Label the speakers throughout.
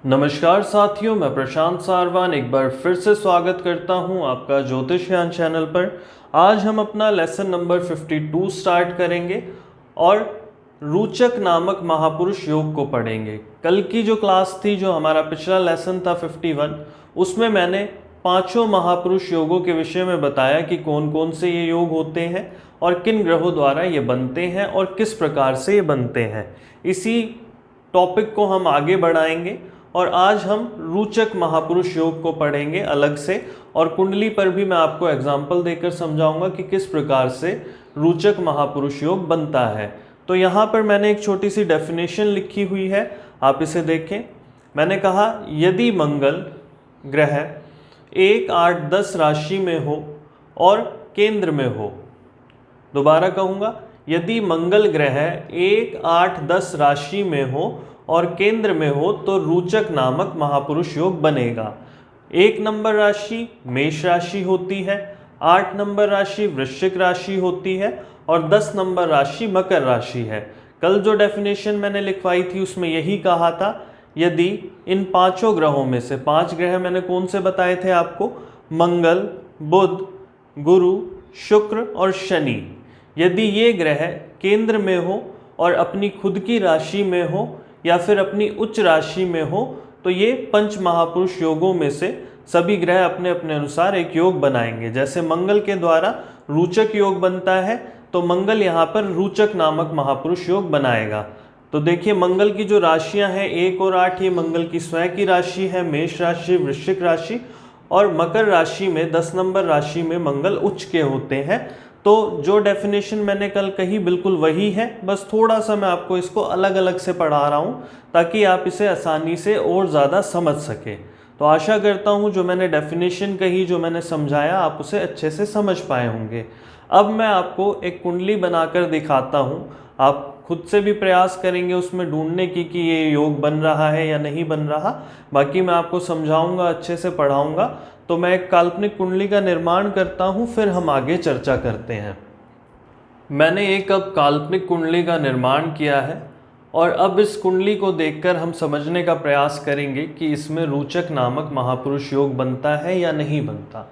Speaker 1: नमस्कार साथियों, मैं प्रशांत सारवान एक बार फिर से स्वागत करता हूं आपका ज्योतिष ज्ञान चैनल पर। आज हम अपना लेसन नंबर 52 स्टार्ट करेंगे और रोचक नामक महापुरुष योग को पढ़ेंगे। कल की जो क्लास थी, जो हमारा पिछला लेसन था 51, उसमें मैंने पांचों महापुरुष योगों के विषय में बताया कि कौन कौन से ये योग होते हैं और किन ग्रहों द्वारा ये बनते हैं और किस प्रकार से ये बनते हैं। इसी टॉपिक को हम आगे बढ़ाएंगे और आज हम रोचक महापुरुष योग को पढ़ेंगे अलग से, और कुंडली पर भी मैं आपको एग्जाम्पल देकर समझाऊंगा कि किस प्रकार से रोचक महापुरुष योग बनता है। तो यहाँ पर मैंने एक छोटी सी डेफिनेशन लिखी हुई है, आप इसे देखें। मैंने कहा यदि मंगल ग्रह 1, 8, 10 राशि में हो और केंद्र में हो। दोबारा कहूँगा, यदि मंगल ग्रह 1, 8, 10 राशि में हो और केंद्र में हो तो रोचक नामक महापुरुष योग बनेगा। 1 नंबर राशि मेष राशि होती है, 8 नंबर राशि वृश्चिक राशि होती है और 10 नंबर राशि मकर राशि है। कल जो डेफिनेशन मैंने लिखवाई थी उसमें यही कहा था, यदि इन पांचों ग्रहों में से 5 ग्रह मैंने कौन से बताए थे आपको, मंगल, बुध, गुरु, शुक्र और शनि, यदि ये ग्रह केंद्र में हो और अपनी खुद की राशि में हो या फिर अपनी उच्च राशि में हो तो ये पंच महापुरुष योगों में से सभी ग्रह अपने अपने अनुसार एक योग बनाएंगे। जैसे मंगल के द्वारा रोचक योग बनता है तो मंगल यहाँ पर रोचक नामक महापुरुष योग बनाएगा। तो देखिए, मंगल की जो राशियाँ हैं 1 और 8, ये मंगल की स्वयं की राशि है, मेष राशि, वृश्चिक राशि, और मकर राशि में 10 नंबर राशि में मंगल उच्च के होते हैं। तो जो डेफिनेशन मैंने कल कही बिल्कुल वही है, बस थोड़ा सा मैं आपको इसको अलग अलग से पढ़ा रहा हूँ ताकि आप इसे आसानी से और ज़्यादा समझ सकें। तो आशा करता हूँ जो मैंने डेफिनेशन कही, जो मैंने समझाया, आप उसे अच्छे से समझ पाए होंगे। अब मैं आपको एक कुंडली बनाकर दिखाता हूँ, आप खुद से भी प्रयास करेंगे उसमें ढूंढने की कि ये योग बन रहा है या नहीं बन रहा। बाकी मैं आपको समझाऊंगा, अच्छे से पढ़ाऊंगा। तो मैं एक काल्पनिक कुंडली का निर्माण करता हूं, फिर हम आगे चर्चा करते हैं। मैंने एक अब काल्पनिक कुंडली का निर्माण किया है और अब इस कुंडली को देखकर हम समझने का प्रयास करेंगे कि इसमें रोचक नामक महापुरुष योग बनता है या नहीं बनता।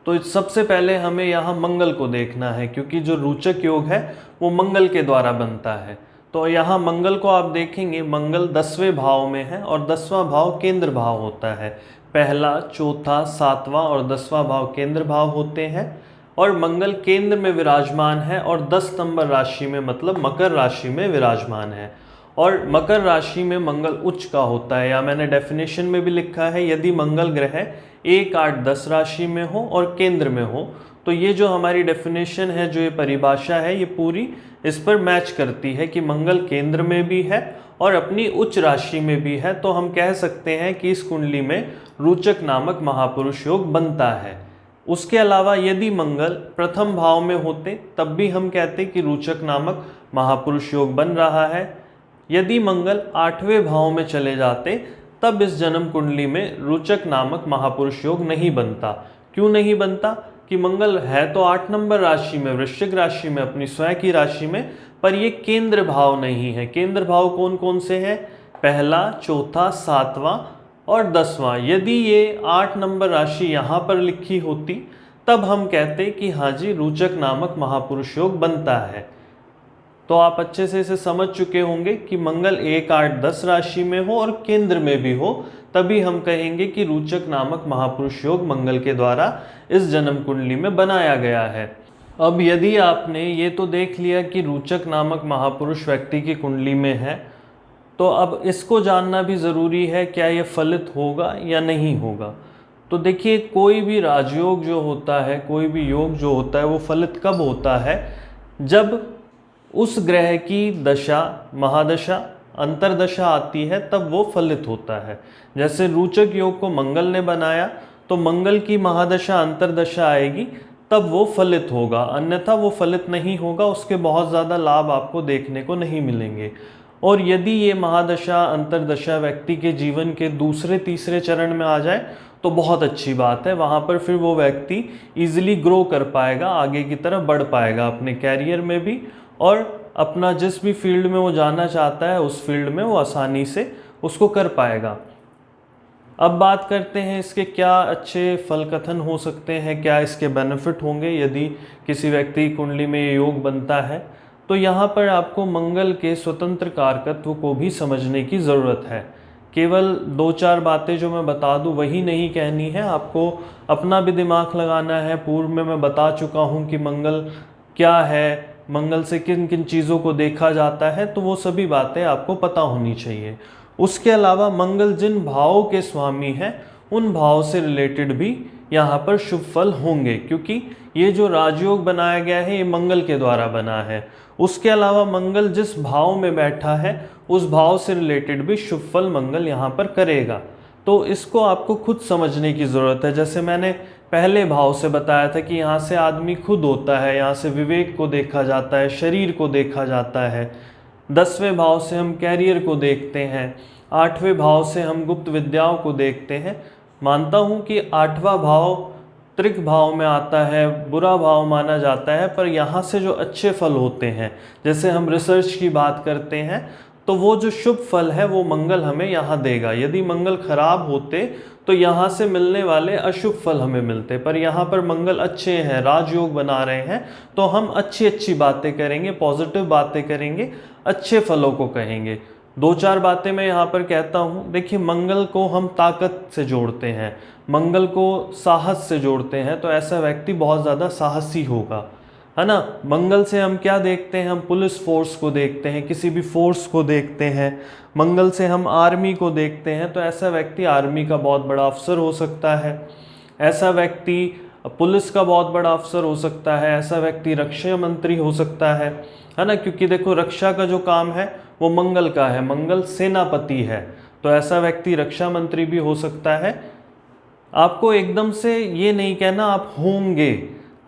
Speaker 1: तो सबसे पहले हमें यहाँ मंगल को देखना है, क्योंकि जो रोचक योग है वो मंगल के द्वारा बनता है। तो यहाँ मंगल को आप देखेंगे, मंगल 10वें भाव में है और 10वां भाव केंद्र भाव होता है। पहला, चौथा, 7वां और 10वां भाव केंद्र भाव होते हैं और मंगल केंद्र में विराजमान है और 10 नंबर राशि में, मतलब मकर राशि में विराजमान है। और मकर राशि में मंगल उच्च का होता है, या मैंने डेफिनेशन में भी लिखा है, यदि मंगल ग्रह 1, 8, 10 राशि में हो और केंद्र में हो। तो ये जो हमारी डेफिनेशन है, जो ये परिभाषा है, ये पूरी इस पर मैच करती है कि मंगल केंद्र में भी है और अपनी उच्च राशि में भी है। तो हम कह सकते हैं कि इस कुंडली में रोचक नामक महापुरुष योग बनता है। उसके अलावा यदि मंगल प्रथम भाव में होते तब भी हम कहते कि रोचक नामक महापुरुष योग बन रहा है। यदि मंगल 8वें भाव में चले जाते तब इस जन्म कुंडली में रोचक नामक महापुरुष योग नहीं बनता। क्यों नहीं बनता? कि मंगल है तो 8 नंबर राशि में, वृश्चिक राशि में, अपनी स्वयं की राशि में, पर ये केंद्र भाव नहीं है। केंद्र भाव कौन कौन से हैं? पहला, चौथा, 7वां और 10वां। यदि ये 8 नंबर राशि यहाँ पर लिखी होती तब हम कहते कि हाँ जी, रोचक नामक महापुरुष योग बनता है। तो आप अच्छे से इसे समझ चुके होंगे कि मंगल 1, 8, 10 राशि में हो और केंद्र में भी हो, तभी हम कहेंगे कि रोचक नामक महापुरुष योग मंगल के द्वारा इस जन्म कुंडली में बनाया गया है। अब यदि आपने ये तो देख लिया कि रोचक नामक महापुरुष व्यक्ति की कुंडली में है, तो अब इसको जानना भी ज़रूरी है, क्या ये फलित होगा या नहीं होगा। तो देखिए, कोई भी राजयोग जो होता है, कोई भी योग जो होता है, वो फलित कब होता है? जब उस ग्रह की दशा, महादशा, अंतरदशा आती है, तब वो फलित होता है। जैसे रोचक योग को मंगल ने बनाया तो मंगल की महादशा, अंतरदशा आएगी तब वो फलित होगा, अन्यथा वो फलित नहीं होगा। उसके बहुत ज़्यादा लाभ आपको देखने को नहीं मिलेंगे। और यदि ये महादशा, अंतरदशा व्यक्ति के जीवन के दूसरे, तीसरे चरण में आ जाए तो बहुत अच्छी बात है। वहाँ पर फिर वो व्यक्ति ईजिली ग्रो कर पाएगा, आगे की तरफ बढ़ पाएगा अपने कैरियर में भी, और अपना जिस भी फील्ड में वो जाना चाहता है उस फील्ड में वो आसानी से उसको कर पाएगा। अब बात करते हैं इसके क्या अच्छे फल कथन हो सकते हैं, क्या इसके बेनिफिट होंगे यदि किसी व्यक्ति की कुंडली में ये योग बनता है। तो यहाँ पर आपको मंगल के स्वतंत्र कारकत्व को भी समझने की ज़रूरत है। केवल 2-4 बातें जो मैं बता दूं वही नहीं कहनी है, आपको अपना भी दिमाग लगाना है। पूर्व में मैं बता चुका हूं कि मंगल क्या है, मंगल से किन किन चीज़ों को देखा जाता है, तो वो सभी बातें आपको पता होनी चाहिए। उसके अलावा मंगल जिन भावों के स्वामी हैं उन भाव से रिलेटेड भी यहाँ पर शुभ फल होंगे, क्योंकि ये जो राजयोग बनाया गया है ये मंगल के द्वारा बना है। उसके अलावा मंगल जिस भाव में बैठा है उस भाव से रिलेटेड भी शुभ फल मंगल यहाँ पर करेगा। तो इसको आपको खुद समझने की ज़रूरत है। जैसे मैंने पहले भाव से बताया था कि यहाँ से आदमी खुद होता है, यहाँ से विवेक को देखा जाता है, शरीर को देखा जाता है। 10वें भाव से हम कैरियर को देखते हैं, 8वें भाव से हम गुप्त विद्याओं को देखते हैं। मानता हूँ कि 8वां भाव त्रिक भाव में आता है, बुरा भाव माना जाता है, पर यहाँ से जो अच्छे फल होते हैं, जैसे हम रिसर्च की बात करते हैं, तो वो जो शुभ फल है वो मंगल हमें यहाँ देगा। यदि मंगल खराब होते तो यहाँ से मिलने वाले अशुभ फल हमें मिलते, पर यहाँ पर मंगल अच्छे हैं, राजयोग बना रहे हैं, तो हम अच्छी अच्छी बातें करेंगे, पॉजिटिव बातें करेंगे, अच्छे फलों को कहेंगे। 2-4 बातें मैं यहाँ पर कहता हूँ। देखिए, मंगल को हम ताकत से जोड़ते हैं, मंगल को साहस से जोड़ते हैं, तो ऐसा व्यक्ति बहुत ज़्यादा साहसी होगा, है ना। मंगल से हम क्या देखते हैं, हम पुलिस फोर्स को देखते हैं, किसी भी फोर्स को देखते हैं। मंगल से हम आर्मी को देखते हैं, तो ऐसा व्यक्ति आर्मी का बहुत बड़ा अफसर हो सकता है, ऐसा व्यक्ति पुलिस का बहुत बड़ा अफसर हो सकता है, ऐसा व्यक्ति रक्षा मंत्री हो सकता है ना। क्योंकि देखो, रक्षा का जो काम है वो मंगल का है, मंगल सेनापति है, तो ऐसा व्यक्ति रक्षा मंत्री भी हो सकता है। आपको एकदम से ये नहीं कहना आप होंगे,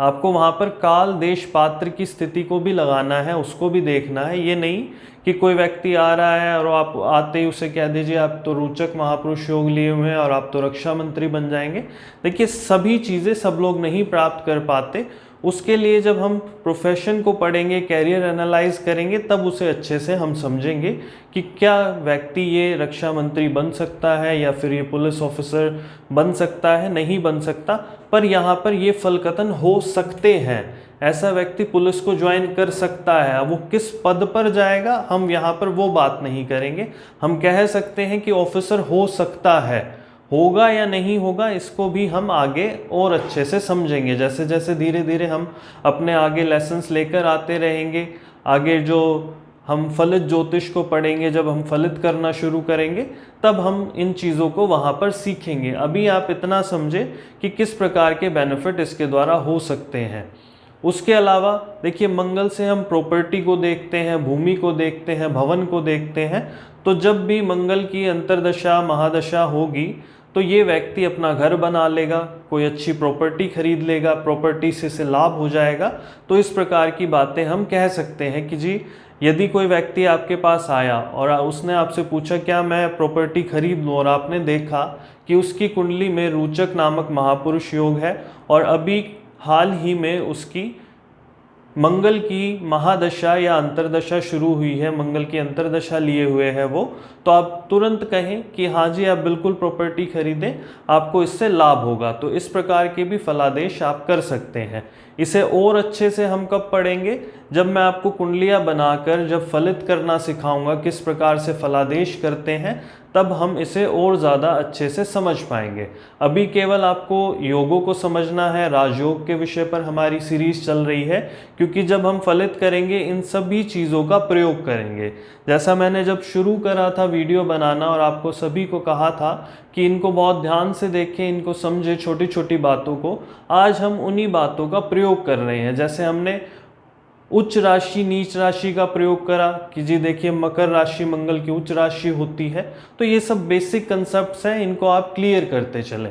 Speaker 1: आपको वहाँ पर काल देश पात्र की स्थिति को भी लगाना है, उसको भी देखना है। ये नहीं कि कोई व्यक्ति आ रहा है और आप आते ही उसे कह दीजिए आप तो रोचक महापुरुष योग लिए हुए हैं और आप तो रक्षा मंत्री बन जाएंगे। देखिए, सभी चीज़ें सब लोग नहीं प्राप्त कर पाते। उसके लिए जब हम प्रोफेशन को पढ़ेंगे, कैरियर एनालाइज करेंगे, तब उसे अच्छे से हम समझेंगे कि क्या व्यक्ति ये रक्षा मंत्री बन सकता है या फिर ये पुलिस ऑफिसर बन सकता है, नहीं बन सकता। पर यहाँ पर ये फलकथन हो सकते हैं, ऐसा व्यक्ति पुलिस को ज्वाइन कर सकता है। अब वो किस पद पर जाएगा हम यहाँ पर वो बात नहीं करेंगे, हम कह सकते हैं कि ऑफिसर हो सकता है। होगा या नहीं होगा इसको भी हम आगे और अच्छे से समझेंगे। जैसे जैसे धीरे धीरे हम अपने आगे लेसन्स लेकर आते रहेंगे, आगे जो हम फलित ज्योतिष को पढ़ेंगे, जब हम फलित करना शुरू करेंगे तब हम इन चीज़ों को वहाँ पर सीखेंगे। अभी आप इतना समझे कि किस प्रकार के बेनिफिट इसके द्वारा हो सकते हैं। उसके अलावा देखिए, मंगल से हम प्रॉपर्टी को देखते हैं, भूमि को देखते हैं, भवन को देखते हैं। तो जब भी मंगल की अंतर्दशा महादशा होगी तो ये व्यक्ति अपना घर बना लेगा, कोई अच्छी प्रॉपर्टी खरीद लेगा, प्रॉपर्टी से इसे लाभ हो जाएगा। तो इस प्रकार की बातें हम कह सकते हैं कि जी, यदि कोई व्यक्ति आपके पास आया और उसने आपसे पूछा क्या मैं प्रॉपर्टी खरीद लूँ, और आपने देखा कि उसकी कुंडली में रोचक नामक महापुरुष योग है और अभी हाल ही में उसकी मंगल की महादशा या अंतरदशा शुरू हुई है, मंगल की अंतरदशा लिए हुए है वो, तो आप तुरंत कहें कि हाँ जी आप बिल्कुल प्रॉपर्टी खरीदें, आपको इससे लाभ होगा। तो इस प्रकार के भी फलादेश आप कर सकते हैं। इसे और अच्छे से हम कब पढ़ेंगे, जब मैं आपको कुंडलियाँ बनाकर जब फलित करना सिखाऊंगा, किस प्रकार से फलादेश करते हैं, तब हम इसे और ज़्यादा अच्छे से समझ पाएंगे। अभी केवल आपको योगों को समझना है, राजयोग के विषय पर हमारी सीरीज चल रही है, क्योंकि जब हम फलित करेंगे इन सभी चीज़ों का प्रयोग करेंगे। जैसा मैंने जब शुरू करा था वीडियो बनाना और आपको सभी को कहा था कि इनको बहुत ध्यान से देखें, इनको समझें, छोटी छोटी बातों को, आज हम उन्हीं बातों का प्रयोग कर रहे हैं। जैसे हमने उच्च राशि नीच राशि का प्रयोग करा कि जी देखिए मकर राशि मंगल की उच्च राशि होती है। तो ये सब बेसिक कंसेप्ट्स हैं, इनको आप क्लियर करते चलें।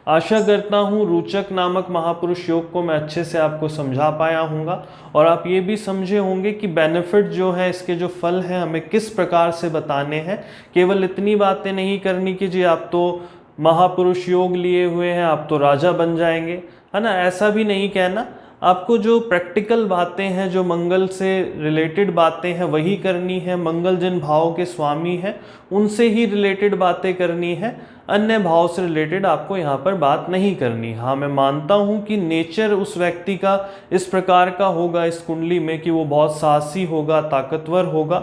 Speaker 1: आशा करता हूँ रोचक नामक महापुरुष योग को मैं अच्छे से आपको समझा पाया हूँगा और आप ये भी समझे होंगे कि बेनिफिट जो है, इसके जो फल हैं, हमें किस प्रकार से बताने हैं। केवल इतनी बातें नहीं करनी कि जी आप तो महापुरुष योग लिए हुए हैं, आप तो राजा बन जाएंगे, है ना, ऐसा भी नहीं कहना। आपको जो प्रैक्टिकल बातें हैं, जो मंगल से रिलेटेड बातें हैं वही करनी है। मंगल जिन भावों के स्वामी हैं उनसे ही रिलेटेड बातें करनी है, अन्य भाव से रिलेटेड आपको यहाँ पर बात नहीं करनी। हाँ, मैं मानता हूँ कि नेचर उस व्यक्ति का इस प्रकार का होगा इस कुंडली में कि वो बहुत साहसी होगा, ताकतवर होगा।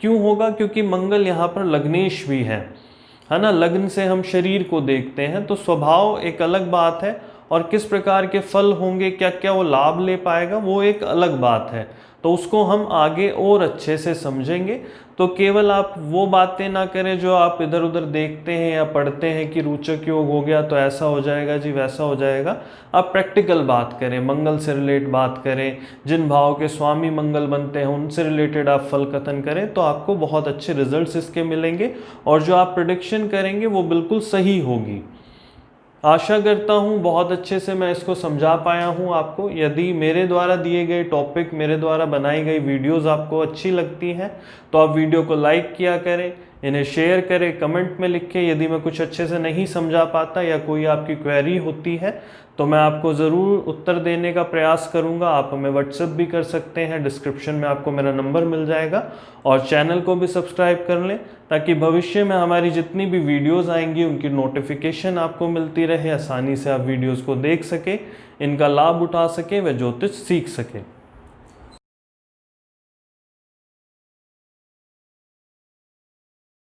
Speaker 1: क्यों होगा? क्योंकि मंगल यहाँ पर लग्नेश भी है ना। लग्न से हम शरीर को देखते हैं, तो स्वभाव एक अलग बात है और किस प्रकार के फल होंगे, क्या क्या वो लाभ ले पाएगा, वो एक अलग बात है। तो उसको हम आगे और अच्छे से समझेंगे। तो केवल आप वो बातें ना करें जो आप इधर उधर देखते हैं या पढ़ते हैं कि रोचक योग हो गया तो ऐसा हो जाएगा जी, वैसा हो जाएगा। आप प्रैक्टिकल बात करें, मंगल से रिलेट बात करें, जिन भाव के स्वामी मंगल बनते हैं उनसे रिलेटेड आप फल कथन करें, तो आपको बहुत अच्छे रिजल्ट्स इसके मिलेंगे और जो आप प्रेडिक्शन करेंगे वो बिल्कुल सही होगी। आशा करता हूँ बहुत अच्छे से मैं इसको समझा पाया हूँ आपको। यदि मेरे द्वारा दिए गए टॉपिक, मेरे द्वारा बनाई गई वीडियोस आपको अच्छी लगती हैं तो आप वीडियो को लाइक किया करें, इन्हें शेयर करें, कमेंट में लिखें। यदि मैं कुछ अच्छे से नहीं समझा पाता या कोई आपकी क्वेरी होती है तो मैं आपको ज़रूर उत्तर देने का प्रयास करूंगा। आप हमें व्हाट्सएप भी कर सकते हैं, डिस्क्रिप्शन में आपको मेरा नंबर मिल जाएगा। और चैनल को भी सब्सक्राइब कर लें ताकि भविष्य में हमारी जितनी भी वीडियोस आएंगी उनकी नोटिफिकेशन आपको मिलती रहे, आसानी से आप वीडियोस को देख सकें, इनका लाभ उठा सकें व ज्योतिष सीख सकें।